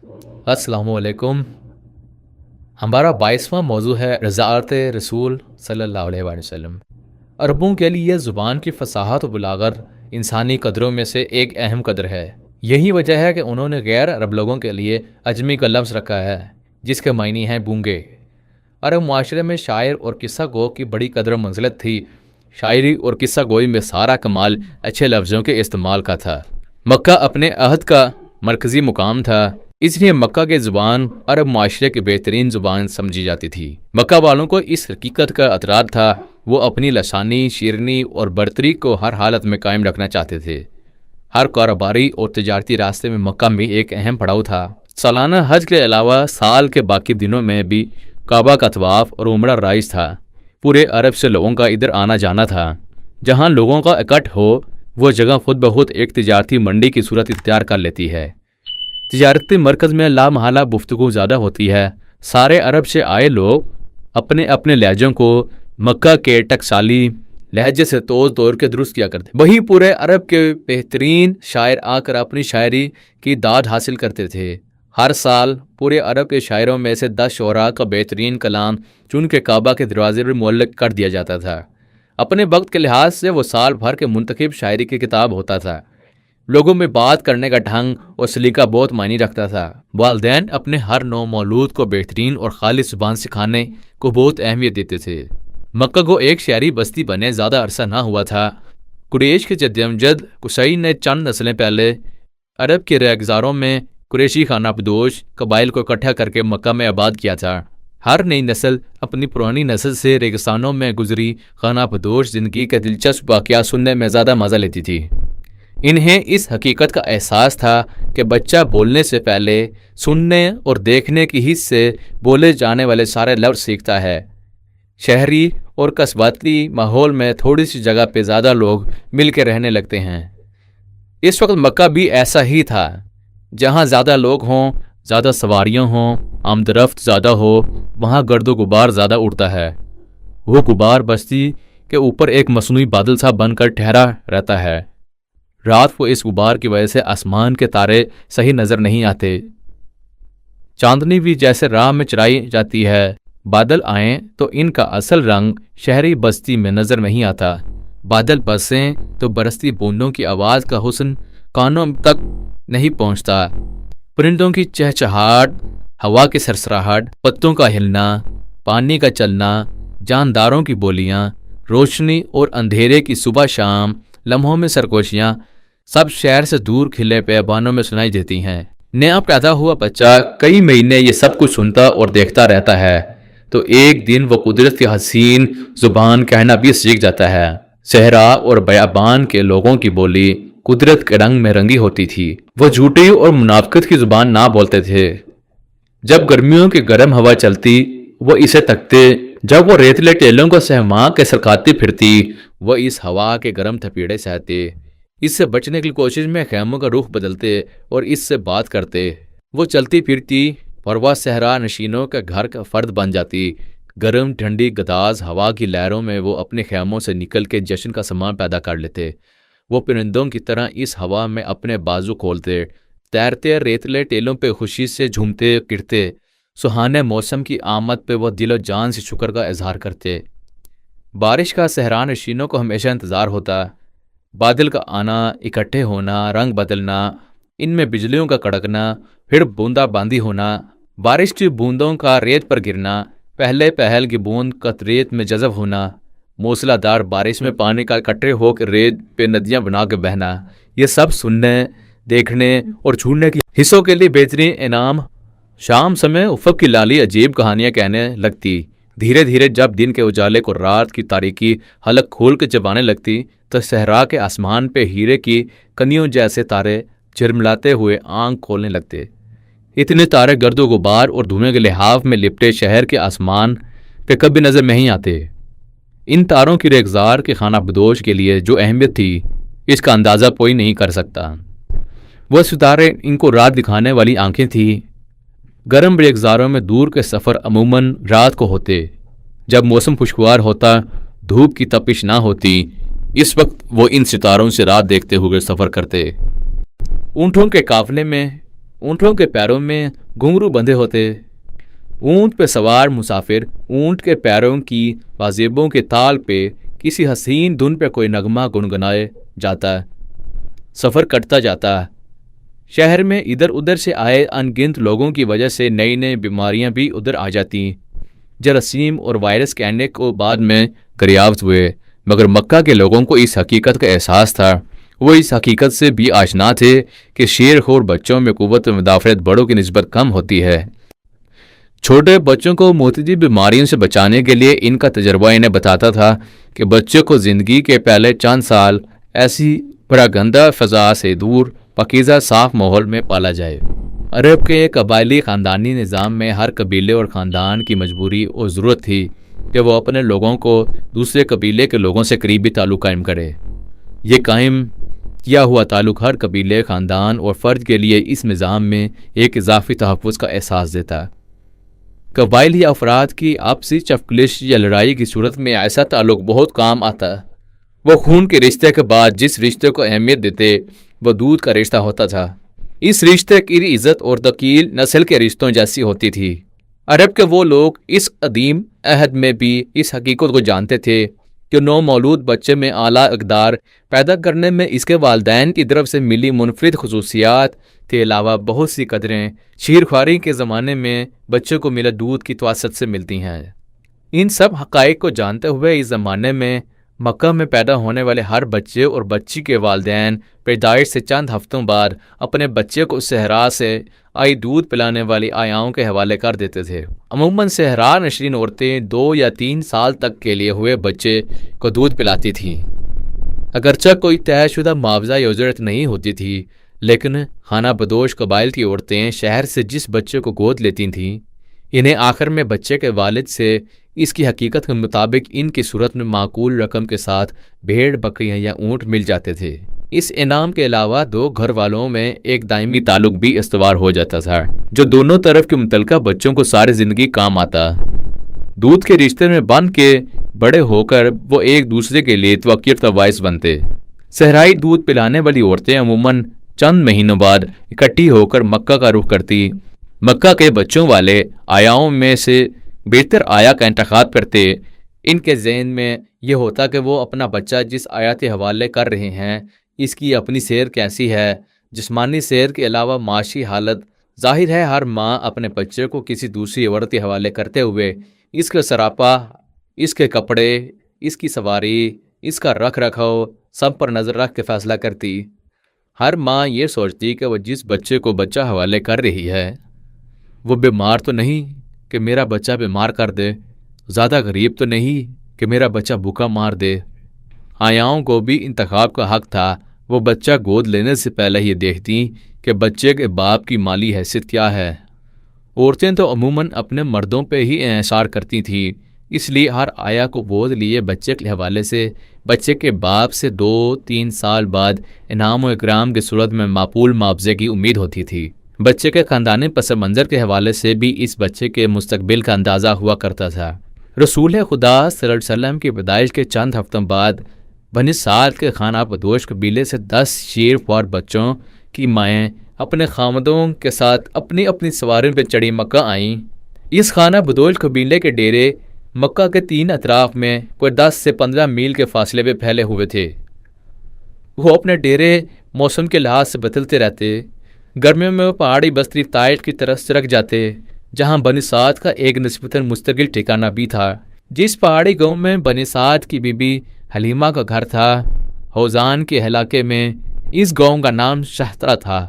अस्सलाम वालेकुम। हमारा 22वां मौजू है रज़ाअत रसूल सल्लल्लाहु अलैहि वसल्लम। अरबों के लिए यह ज़ुबान की फसाहत और बलागत इंसानी कदरों में से एक अहम कदर है। यही वजह है कि उन्होंने गैर अरब लोगों के लिए अजमी का लफ्ज़ रखा है, जिसके मायने हैं गूंगे। अरब माशरे में शायर और किस्सा गो की बड़ी कदर मंजिलत थी। शायरी और किस्सा गोई में सारा कमाल अच्छे लफ्ज़ों के इस्तेमाल का था। मक्का अपने अहद का मरकज़ी मुकाम था, इसलिए मक्का की ज़ुबान अरब माशरे की बेहतरीन ज़ुबान समझी जाती थी। मक्का वालों को इस हकीकत का अतरार था, वो अपनी लसानी, शीरनी और बरतरी को हर हालत में कायम रखना चाहते थे। हर कारोबारी और तजारती रास्ते में मक्का में एक अहम पड़ाव था। सालाना हज के अलावा साल के बाकी दिनों में भी काबा का तवाफ और उमरा राइज था। पूरे अरब से लोगों का इधर आना जाना था। जहाँ लोगों का इकट्ठ हो वो जगह खुद ब खुद एक तजारती मंडी की सूरत इख्तियार कर लेती है। तजारती मरकज़ में लामहला गुफ्तगू ज़्यादा होती है। सारे अरब से आए लोग अपने अपने लहजों को मक्का के टकसाली लहजे से तोड़ के दुरुस्त किया करते। वहीं पूरे अरब के बेहतरीन शायर आकर अपनी शायरी की दाद हासिल करते थे। हर साल पूरे अरब के शायरों में से 10 शोरा का बेहतरीन कलाम चुन के काबा के दरवाजे पर मुअल्लक कर दिया जाता था। अपने वक्त के लिहाज से वो साल भर के मुंतखब शायरी की किताब होता था। लोगों में बात करने का ढंग और सलीका बहुत मायने रखता था। वालिदैन अपने हर नौ मौलूद को बेहतरीन और खालिस ज़ुबान सिखाने को बहुत अहमियत देते थे। मक्का को एक शहरी बस्ती बने ज़्यादा अरसा ना हुआ था। कुरैश के जद्दमजद कुसई ने चंद नस्लें पहले अरब के रेगजारों में कुरैशी खानाबदोश कबाइल को इकट्ठा करके मक्का में आबाद किया था। हर नई नस्ल अपनी पुरानी नस्ल से रेगिस्तानों में गुजरी खानाबदोश ज़िंदगी के दिलचस्प वाक़या सुनने में ज़्यादा मज़ा लेती थी। इन्हें इस हकीकत का एहसास था कि बच्चा बोलने से पहले सुनने और देखने की हिस्स से बोले जाने वाले सारे लफ्ज़ सीखता है। शहरी और कस्बाती माहौल में थोड़ी सी जगह पे ज़्यादा लोग मिल के रहने लगते हैं। इस वक्त मक्का भी ऐसा ही था। जहाँ ज़्यादा लोग हों, ज़्यादा सवारियाँ हों, आमदरफ्त ज़्यादा हो, वहाँ गर्दो गुबार ज़्यादा उड़ता है। वो गुबार बस्ती के ऊपर एक मसनूई बादल सा बनकर ठहरा रहता है। रात को इस गुबार की वजह से आसमान के तारे सही नज़र नहीं आते। चांदनी भी जैसे राह में चराई जाती है। बादल आएँ तो इनका असल रंग शहरी बस्ती में नज़र नहीं आता। बादल बरसें तो बरसती बूंदों की आवाज़ का हुस्न कानों तक नहीं पहुंचता। परिंदों की चहचहाट, हवा की सरसराहट, पत्तों का हिलना, पानी का चलना, जानदारों की बोलियां, रोशनी और अंधेरे की सुबह शाम लम्हों में सरगोशियां, सब शहर से दूर खिले पैबानों में सुनाई देती हैं। नया पैदा हुआ बच्चा कई महीने ये सब कुछ सुनता और देखता रहता है, तो एक दिन वो कुदरत की हसीन जुबान कहना भी सीख जाता है। सहरा और बयाबान के लोगों की बोली कुदरत के रंग में रंगी होती थी। वो झूठी और मुनाफिकत की जुबान ना बोलते थे। जब गर्मियों की गर्म हवा चलती वो इसे तकते, जब वो रेतले टेलों को सहमा के सरकाती फिरती वो इस हवा के गर्म थपेड़े सहते। इससे बचने की कोशिश में खैमों का रुख बदलते और इससे बात करते। वो चलती फिरती और वह सहरा नशीनों के घर का फर्द बन जाती। गर्म ठंडी गदाज हवा की लहरों में वो अपने खैमों से निकल के जश्न का सामान पैदा कर लेते। वो परिंदों की तरह इस हवा में अपने बाजू खोलते, तैरते रेतले टेलों पे खुशी से झूमते गिरते। सुहाने मौसम की आमद पे वो दिलो जान से शुक्र का इजहार करते। बारिश का सहरा नशीनों को हमेशा इंतज़ार होता। बादल का आना, इकट्ठे होना, रंग बदलना, इनमें बिजलियों का कड़कना, फिर बूंदाबांदी होना, बारिश की बूंदों का रेत पर गिरना, पहले पहल की बूंद कतरेत में जज़ब होना, मूसलाधार बारिश में पानी का इकट्ठे होकर रेत पे नदियां बना के बहना, ये सब सुनने, देखने और छूने की हिस्सों के लिए बेहतरीन इनाम। शाम समय उफ़क़ की लाली अजीब कहानियां कहने लगती। धीरे धीरे जब दिन के उजाले को रात की तारीकी हलक खोल के चबाने लगती तो सहरा के आसमान पे हीरे की कनियों जैसे तारे झिलमिलाते हुए आंख खोलने लगते। इतने तारे गर्दो गुबार और धुएं के लिहाफ में लिपटे शहर के आसमान पे कभी नजर नहीं आते। इन तारों की रेगजार के खाना बदोश के लिए जो अहमियत थी इसका अंदाज़ा कोई नहीं कर सकता। वह सितारे इनको रात दिखाने वाली आंखें थी। गर्म रेगजारों में दूर के सफ़र अमूमन रात को होते, जब मौसम खुशगवार होता, धूप की तपिश ना होती। इस वक्त वो इन सितारों से रात देखते हुए सफ़र करते। ऊँटों के काफले में ऊँटों के पैरों में घुंघरू बंधे होते। ऊँट पे सवार मुसाफिर ऊँट के पैरों की बाजेबों के ताल पे किसी हसीन धुन पे कोई नगमा गुनगुनाए जाता। सफ़र कटता जाता। शहर में इधर उधर से आए अनगिनत लोगों की वजह से नई नई बीमारियां भी उधर आ जाती। जरासीम और वायरस के आने को बाद में दरियाफ्त हुए, मगर मक्का के लोगों को इस हकीकत का एहसास था। वो इस हकीकत से भी आशना थे कि शेरखोर बच्चों में कुव्वत मुदाफ़रत बड़ों की निस्बत कम होती है। छोटे बच्चों को मोतदी बीमारियों से बचाने के लिए इनका तजर्बा इन्हें बताता था कि बच्चों को ज़िंदगी के पहले चंद साल ऐसी परागंदा फ़ज़ा से दूर पाकीज़ा साफ माहौल में पाला जाए। अरब के कबायली ख़ानदानी निज़ाम में हर कबीले और ख़ानदान की मजबूरी और ज़रूरत थी कि वो अपने लोगों को दूसरे कबीले के लोगों से करीबी ताल्लुक़ कायम करे। ये कायम किया हुआ ताल्लुक़ हर कबीले, ख़ानदान और फ़र्द के लिए इस निज़ाम में एक इजाफ़ी तहफ़्फ़ुज़ का एहसास देता। कबायली अफराद की आपसी चफकलिश या लड़ाई की सूरत में ऐसा ताल्लुक़ बहुत काम आता। वो खून के रिश्ते के बाद जिस रिश्ते को अहमियत देते वो दूध का रिश्ता होता था। इस रिश्ते की इज़्ज़त और तकील नस्ल के रिश्तों जैसी होती थी। अरब के वो लोग इस अदीम अहद में भी इस हकीकत को जानते थे कि नौमौलूद बच्चे में आला इक़दार पैदा करने में इसके वालिदैन की तरफ से मिली मुनफरिद खसूसियात के अलावा बहुत सी कदरें शीरख्वारी के ज़माने में बच्चों को मिला दूध की तवासत से मिलती हैं। इन सब हक़ाइक़ को जानते हुए इस ज़माने में मक्का में पैदा होने वाले हर बच्चे और बच्ची के वालिदैन पैदाइश से चंद हफ्तों बाद अपने बच्चे को सहरा से आई दूध पिलाने वाली आयाओं के हवाले कर देते थे। अमूमन सहरा नशीन औरतें 2 या 3 साल तक के लिए हुए बच्चे को दूध पिलाती थीं। अगरचा कोई तयशुदा मुआवजा या उजरत नहीं होती थी, लेकिन खाना बदोश कबाइल की औरतें शहर से जिस बच्चे को गोद लेती थीं, इन्हें आखिर में बच्चे के वालिद से इसकी हकीकत के मुताबिक इनकी सूरत में माकूल रकम के साथ भेड़, बकरियां या ऊँट मिल जाते थे। इस इनाम के अलावा 2 घर वालों में एक दायमी ताल्लुक भी इस्तवार हो जाता था, जो दोनों तरफ के मुतल्लिका बच्चों को सारी जिंदगी काम आता। दूध के रिश्ते में बंध के बड़े होकर वो एक दूसरे के लिए तवक्कीर तवाइस बनते। सहराई दूध पिलाने वाली औरतें अमूमन चंद महीनों बाद इकट्ठी होकर मक्का का रुख करती। मक्का के बच्चों वाले आयाओं में से बेहतर आया का इंतखाब करते। इनके ज़हन में ये होता कि वो अपना बच्चा जिस आया के हवाले कर रहे हैं, इसकी अपनी सेहत कैसी है। जिस्मानी सेहत के अलावा माशी हालत। जाहिर है हर माँ अपने बच्चे को किसी दूसरी औरत के हवाले करते हुए इसका सरापा, इसके कपड़े, इसकी सवारी, इसका रख रखाव सब पर नज़र रख के फ़ैसला करती। हर माँ ये सोचती कि वह जिस बच्चे को बच्चा हवाले कर रही है वो बीमार तो नहीं कि मेरा बच्चा बीमार कर दे, ज़्यादा गरीब तो नहीं कि मेरा बच्चा भूखा मार दे। आयाओं को भी इंतखाब का हक था। वो बच्चा गोद लेने से पहले ये देखती कि बच्चे के बाप की माली हैसियत क्या है। औरतें तो अमूमन अपने मर्दों पे ही इंहिसार करती थीं, इसलिए हर आया को गोद लिए बच्चे के हवाले से बच्चे के बाप से 2-3 साल बाद इनाम व इकराम की सूरत में मापूल मुआवजे की उम्मीद होती थी। बच्चे के ख़ानदानी पस मंज़र के हवाले से भी इस बच्चे के मुस्तकबिल का अंदाज़ा हुआ करता था। रसूल खुदा सल्लल्लाहु अलैहि वसल्लम की पैदाइश के चंद हफ्तों बाद बनी साद के खाना बदोश कबीले से 10 शेरख्वार बच्चों की माएँ अपने खामदों के साथ अपनी अपनी सवारियों पर चढ़ी मक्का आईं। इस खाना बदोश कबीले के डेरे मक्का के 3 अतराफ में कोई 10 से 15 मील के फासले पे फैले हुए थे। वो अपने डेरे मौसम के लिहाज से बदलते रहते। गर्मियों में वो पहाड़ी बस्ती ताइफ की तरफ सरक जाते, जहाँ बनी साद का एक निस्बतन मुस्तकिल ठिकाना भी था। जिस पहाड़ी गांव में बनी साद की बीबी हलीमा का घर था, हौजान के इलाके में इस गांव का नाम शहतरा था।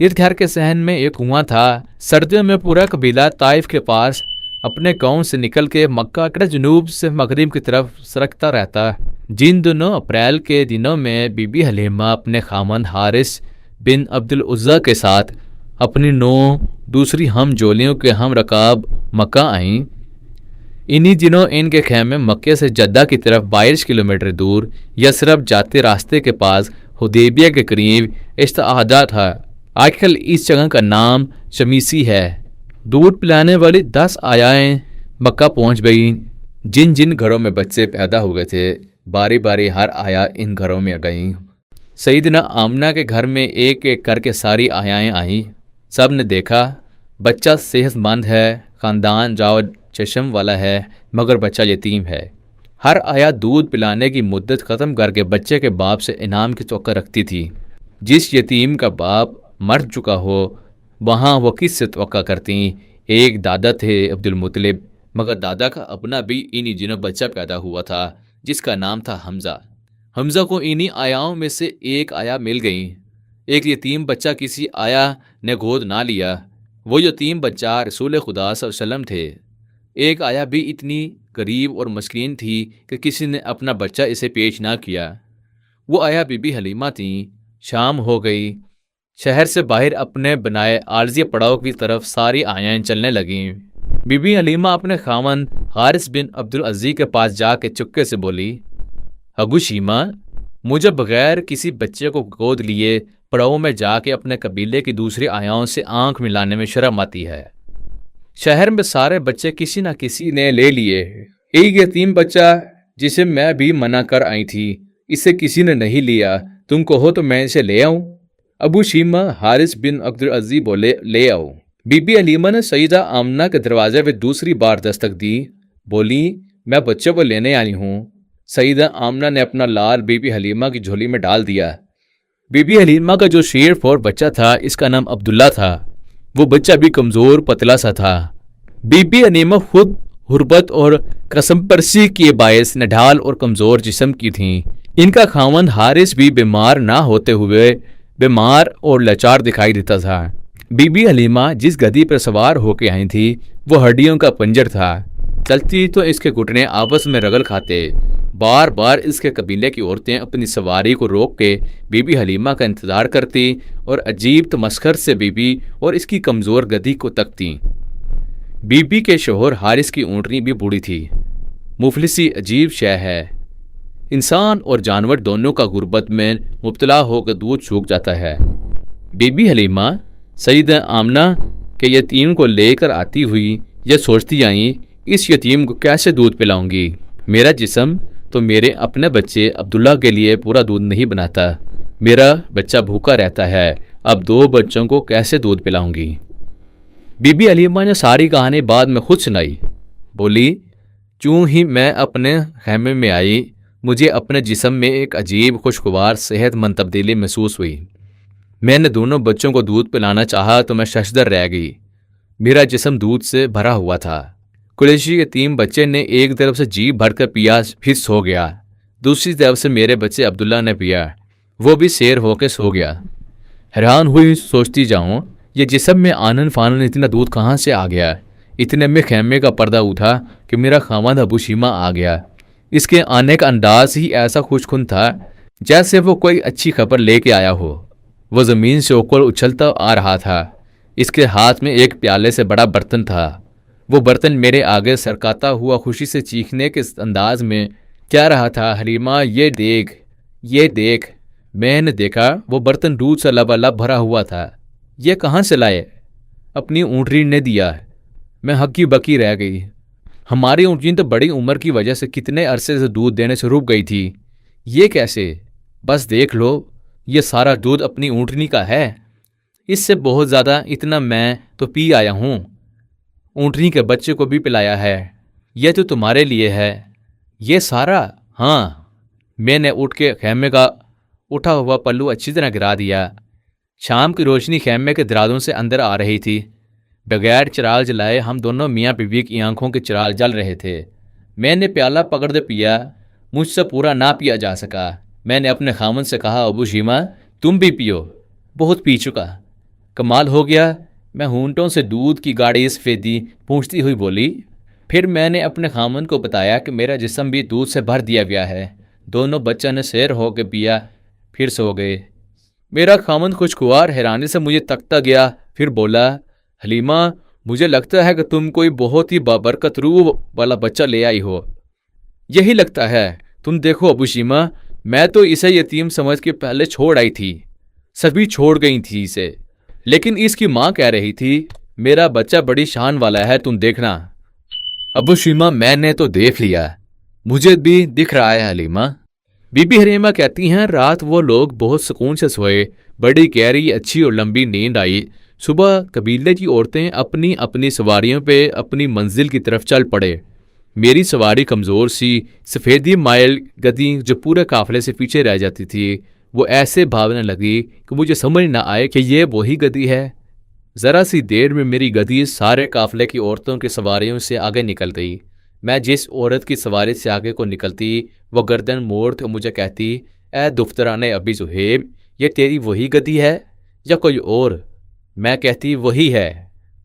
इस घर के सहन में एक कुआं था। सर्दियों में पूरा कबीला ताइफ के पास अपने गांव से निकल के मक्का के जनूब से मगरिब की तरफ सरकता रहता। जिन दिनों अप्रैल के दिनों में बीबी हलीमा अपने खामन हारिस बिन अब्दुल उज़्ज़ा के साथ अपनी 9 दूसरी हम जोलियों के हम रकाब मक्का आईं। इन्हीं दिनों इनके खैमे मक्के से जद्दा की तरफ 22 किलोमीटर दूर यसरब जाते रास्ते के पास हुदैबिया के करीब इस्तादा था। आजकल इस जगह का नाम शमीसी है। दूध पिलाने वाली 10 आयाएँ मक्का पहुँच गईं। जिन जिन घरों में बच्चे पैदा हुए थे, बारी बारी हर आया इन घरों में गईं। सईदना आमना के घर में एक एक करके सारी आयाएँ आईं। سب نے دیکھا بچہ صحت مند ہے، خاندان جاؤ چشم والا ہے، مگر بچہ یتیم ہے۔ ہر آیا دودھ پلانے کی مدت ختم کر کے بچے کے باپ سے انعام کی توقع رکھتی تھی۔ جس یتیم کا باپ مر چکا ہو وہاں وہ کس سے توقع کرتی؟ ایک دادا تھے عبد المطلب، مگر دادا کا اپنا بھی انہی دنوں بچہ پیدا ہوا تھا جس کا نام تھا حمزہ۔ حمزہ کو انہی آیاؤں میں سے ایک آیا مل گئی۔ ایک یتیم بچہ کسی آیا نے گود نہ لیا۔ وہ یتیم بچہ رسول خدا صلی اللہ علیہ وسلم تھے۔ ایک آیا بھی اتنی غریب اور مسکین تھی کہ کسی نے اپنا بچہ اسے پیش نہ کیا۔ وہ آیا بی بی حلیمہ تھیں۔ شام ہو گئی۔ شہر سے باہر اپنے بنائے عارضی پڑاؤ کی طرف ساری آیائیں چلنے لگیں۔ بی بی حلیمہ اپنے خاوند حارث بن عبدالعزیز کے پاس جا کے چپکے سے بولی، ابو شیمہ، مجھے بغیر کسی بچے کو گود لیے پڑاؤ میں جا کے اپنے قبیلے کی دوسری آیاؤں سے آنکھ ملانے میں شرم آتی ہے۔ شہر میں سارے بچے کسی نہ کسی نے لے لیے، ایک یتیم بچہ جسے میں بھی منع کر آئی تھی اسے کسی نے نہیں لیا، تم کہو تو میں اسے لے آؤں؟ ابو شیمہ حارث بن عبدالعزیز بولے، لے آؤ۔ بی بی حلیمہ نے سیدہ آمنہ کے دروازے پہ دوسری بار دستک دی، بولی، میں بچے کو لینے آئی ہوں۔ سیدہ آمنہ نے اپنا لال بی بی حلیمہ کی جھولی میں ڈال دیا۔ بی بی حلیمہ کا جو شیر فور بچہ تھا اس کا نام عبداللہ تھا۔ وہ بچہ بھی کمزور پتلا سا تھا۔ بی بی حلیمہ خود غربت اور قسم پرسی کے باعث نڈھال اور کمزور جسم کی تھیں۔ ان کا خاوند حارث بھی بیمار نہ ہوتے ہوئے بیمار اور لاچار دکھائی دیتا تھا۔ بی بی حلیمہ جس گدی پر سوار ہو کے آئی تھی وہ ہڈیوں کا پنجر تھا، چلتی تو اس کے گھٹنے آپس میں رگڑ کھاتے۔ بار بار اس کے قبیلے کی عورتیں اپنی سواری کو روک کے بی بی حلیمہ کا انتظار کرتی اور عجیب تمسخر سے بی بی اور اس کی کمزور گدی کو تکتیں۔ بی بی کے شوہر حارث کی اونٹنی بھی بوڑھی تھی۔ مفلسی عجیب شے ہے، انسان اور جانور دونوں کا غربت میں مبتلا ہو کر دودھ سوکھ جاتا ہے۔ بی بی حلیمہ سیدہ آمنہ کے یتیم کو لے کر آتی ہوئی یہ سوچتی آئیں، اس یتیم کو کیسے دودھ پلاؤں گی؟ میرا جسم تو میرے اپنے بچے عبداللہ کے لیے پورا دودھ نہیں بناتا، میرا بچہ بھوکا رہتا ہے، اب 2 بچوں کو کیسے دودھ پلاؤں گی؟ بی بی حلیمہ نے ساری کہانی بعد میں خود سنائی، بولی، چوں ہی میں اپنے خیمے میں آئی مجھے اپنے جسم میں ایک عجیب خوشگوار صحت مند تبدیلی محسوس ہوئی۔ میں نے دونوں بچوں کو دودھ پلانا چاہا تو میں ششدر رہ گئی، میرا جسم دودھ سے بھرا ہوا تھا۔ قریشی یتیم بچے نے ایک طرف سے جی بھر کر پیا پھر سو گیا، دوسری طرف سے میرے بچے عبداللہ نے پیا، وہ بھی سیر ہو کے سو گیا۔ حیران ہوئی سوچتی جاؤں یہ جسم میں آنن فانن اتنا دودھ کہاں سے آ گیا؟ اتنے میں خیمے کا پردہ اٹھا کہ میرا خاوند ابو شیمہ آ گیا۔ اس کے آنے کا انداز ہی ایسا خوش کن تھا جیسے وہ کوئی اچھی خبر لے کے آیا ہو۔ وہ زمین سے اوپر اچھلتا آ رہا تھا، اس کے ہاتھ میں ایک پیالے سے بڑا برتن تھا۔ وہ برتن میرے آگے سرکاتا ہوا خوشی سے چیخنے کے انداز میں کہہ رہا تھا، حلیمہ یہ دیکھ، یہ دیکھ۔ میں نے دیکھا وہ برتن دودھ سے لبالب بھرا ہوا تھا۔ یہ کہاں سے لائے؟ اپنی اونٹنی نے دیا۔ میں ہکی بکی رہ گئی۔ ہماری اونٹنی تو بڑی عمر کی وجہ سے کتنے عرصے سے دودھ دینے سے رک گئی تھی، یہ کیسے؟ بس دیکھ لو، یہ سارا دودھ اپنی اونٹنی کا ہے، اس سے بہت زیادہ اتنا میں تو پی آیا ہوں، اونٹنی کے بچے کو بھی پلایا ہے، یہ تو تمہارے لیے ہے۔ یہ سارا؟ ہاں۔ میں نے اٹھ کے خیمے کا اٹھا ہوا پلو اچھی طرح گرا دیا۔ شام کی روشنی خیمے کے درازوں سے اندر آ رہی تھی۔ بغیر چراغ جلائے ہم دونوں میاں بیوی کی آنکھوں کے چراغ جل رہے تھے۔ میں نے پیالہ پکڑ دے پیا، مجھ سے پورا نہ پیا جا سکا۔ میں نے اپنے خاوند سے کہا، ابو شیمہ تم بھی پیو، بہت پی چکا۔ کمال ہو گیا، میں ہونٹوں سے دودھ کی گاڑی سفیدی پونچھتی ہوئی بولی۔ پھر میں نے اپنے خاوند کو بتایا کہ میرا جسم بھی دودھ سے بھر دیا گیا ہے۔ دونوں بچوں نے سیر ہو کے پیا پھر سو گئے۔ میرا خاوند خوشگوار حیرانی سے مجھے تکتا گیا، پھر بولا، حلیمہ مجھے لگتا ہے کہ تم کوئی بہت ہی بابرکت روح والا بچہ لے آئی ہو۔ یہی لگتا ہے، تم دیکھو ابو شیمہ، میں تو اسے یتیم سمجھ کے پہلے چھوڑ آئی تھی، سبھی چھوڑ گئی تھی اسے، لیکن اس کی ماں کہہ رہی تھی میرا بچہ بڑی شان والا ہے، تم دیکھنا۔ ابو شیمہ میں نے تو دیکھ لیا، مجھے بھی دکھ رہا ہے حلیمہ۔ بی بی حلیمہ کہتی ہیں رات وہ لوگ بہت سکون سے سوئے، بڑی گہری اچھی اور لمبی نیند آئی۔ صبح قبیلے کی عورتیں اپنی اپنی سواریوں پہ اپنی منزل کی طرف چل پڑے۔ میری سواری کمزور سی سفیدی مائل گدی جو پورے قافلے سے پیچھے رہ جاتی تھی وہ ایسے بھاگنے لگی کہ مجھے سمجھ نہ آئے کہ یہ وہی گدی ہے۔ ذرا سی دیر میں میری گدی سارے قافلے کی عورتوں کی سواریوں سے آگے نکل گئی۔ میں جس عورت کی سواری سے آگے کو نکلتی وہ گردن موڑ کے مجھے کہتی، اے دفتران ابی زہیب، یہ تیری وہی گدی ہے یا کوئی اور؟ میں کہتی وہی ہے۔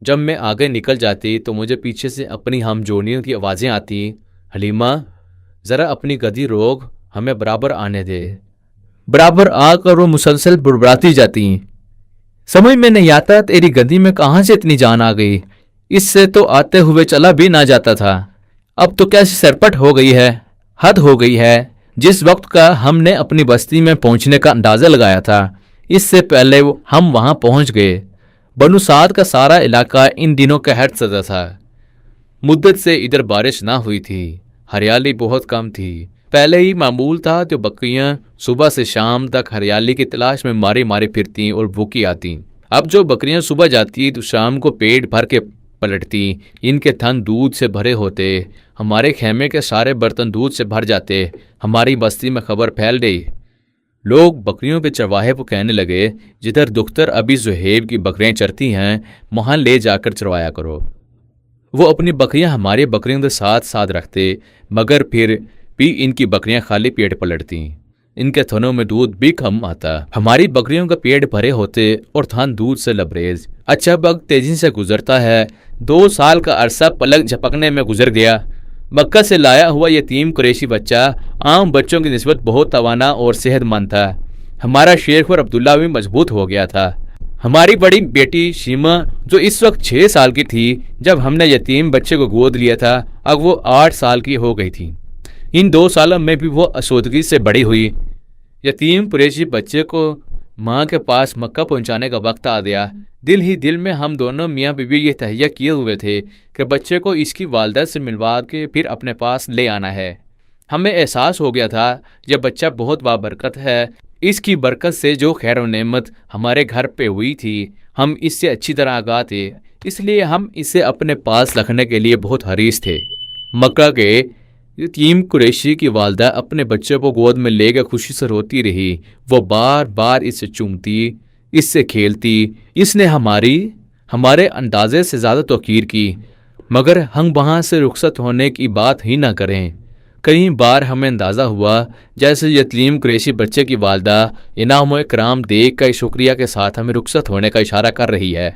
جب میں آگے نکل جاتی تو مجھے پیچھے سے اپنی ہم جونیوں کی آوازیں آتی، حلیمہ ذرا اپنی گدی روک، ہمیں برابر آنے دے۔ برابر آ کر وہ مسلسل بڑبڑاتی جاتی، سمجھ میں نہیں آتا تیری گدی میں کہاں سے اتنی جان آ گئی، اس سے تو آتے ہوئے چلا بھی نہ جاتا تھا، اب تو کیسی سرپٹ ہو گئی ہے، حد ہو گئی ہے۔ جس وقت کا ہم نے اپنی بستی میں پہنچنے کا اندازہ لگایا تھا اس سے پہلے ہم وہاں پہنچ گئے۔ بنو سعد کا سارا علاقہ ان دنوں قحط زدہ تھا۔ مدت سے ادھر بارش نہ ہوئی تھی، ہریالی بہت کم تھی۔ پہلے ہی معمول تھا تو بکریاں صبح سے شام تک ہریالی کی تلاش میں ماری ماری پھرتیں اور بھوکی آتیں۔ اب جو بکریاں صبح جاتی تو شام کو پیٹ بھر کے پلٹتی، ان کے تھن دودھ سے بھرے ہوتے، ہمارے خیمے کے سارے برتن دودھ سے بھر جاتے۔ ہماری بستی میں خبر پھیل گئی، لوگ بکریوں پہ چرواہے کو کہنے لگے، جدھر دختر ابی زہیب کی بکریاں چرتی ہیں وہاں لے جا کر چروایا کرو۔ وہ اپنی بکریاں ہماری بکریوں کے ساتھ ساتھ رکھتے، مگر پھر بھی ان کی بکریاں خالی پیٹ پلٹتی، ان کے تھنوں میں دودھ بھی کم آتا۔ ہماری بکریوں کا پیٹ بھرے ہوتے اور تھن دودھ سے لبریز۔ اچھا وقت تیزی سے گزرتا ہے، 2 سال کا عرصہ پلک جھپکنے میں گزر گیا۔ مکہ سے لایا ہوا یتیم قریشی بچہ عام بچوں کی نسبت بہت توانا اور صحت مند تھا۔ ہمارا شیخ اور عبداللہ بھی مضبوط ہو گیا تھا۔ ہماری بڑی بیٹی شیمہ جو اس وقت 6 سال کی تھی جب ہم نے یتیم بچے کو گود لیا تھا، اب وہ 8 سال کی ہو گئی تھی۔ ان 2 سالوں میں بھی وہ اسودگی سے بڑی ہوئی۔ یتیم قریشی بچے کو ماں کے پاس مکہ پہنچانے کا وقت آ گیا۔ دل ہی دل میں ہم دونوں میاں بیوی یہ تہیہ کیے ہوئے تھے کہ بچے کو اس کی والدہ سے ملوا کے پھر اپنے پاس لے آنا ہے۔ ہمیں احساس ہو گیا تھا یہ بچہ بہت بابرکت ہے، اس کی برکت سے جو خیر و نعمت ہمارے گھر پہ ہوئی تھی ہم اس سے اچھی طرح آگاہ تھے، اس لیے ہم اسے اپنے پاس رکھنے کے لیے بہت حریص تھے۔ مکہ کے یتیم قریشی کی والدہ اپنے بچے کو گود میں لے کے خوشی سے روتی رہی، وہ بار بار اسے چومتی، اس سے کھیلتی، اس نے ہمارے اندازے سے زیادہ توقیر کی، مگر ہم وہاں سے رخصت ہونے کی بات ہی نہ کریں۔ کئی بار ہمیں اندازہ ہوا جیسے یتیم قریشی بچے کی والدہ انعام و اکرام دیکھ کر شکریہ کے ساتھ ہمیں رخصت ہونے کا اشارہ کر رہی ہے،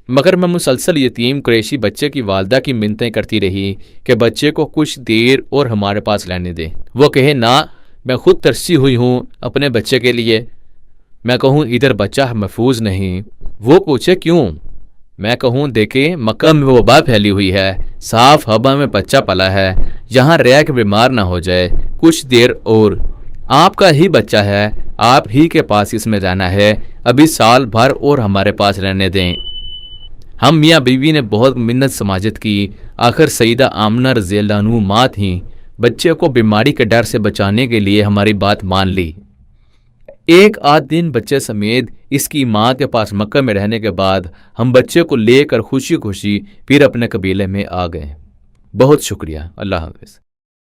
مگر میں مسلسل یتیم قریشی بچے کی والدہ کی منتیں کرتی رہی کہ بچے کو کچھ دیر اور ہمارے پاس رہنے دے۔ وہ کہے نہ، میں خود ترسی ہوئی ہوں اپنے بچے کے لیے۔ میں کہوں ادھر بچہ محفوظ نہیں۔ وہ پوچھے کیوں؟ میں کہوں دیکھیں مکہ میں وبا پھیلی ہوئی ہے، صاف ہوا میں بچہ پلا ہے، یہاں رہ کے بیمار نہ ہو جائے، کچھ دیر اور آپ کا ہی بچہ ہے، آپ ہی کے پاس اس میں رہنا ہے، ابھی سال بھر اور ہمارے پاس رہنے دیں۔ ہم میاں بیوی نے بہت منت سماجت کی، آخر سیدہ آمنہ رضی اللہ عنہ ماں تھیں، بچے کو بیماری کے ڈر سے بچانے کے لیے ہماری بات مان لی۔ ایک آدھ دن بچے سمیت اس کی ماں کے پاس مکہ میں رہنے کے بعد ہم بچے کو لے کر خوشی خوشی پھر اپنے قبیلے میں آ گئے۔ بہت شکریہ، اللہ حافظ۔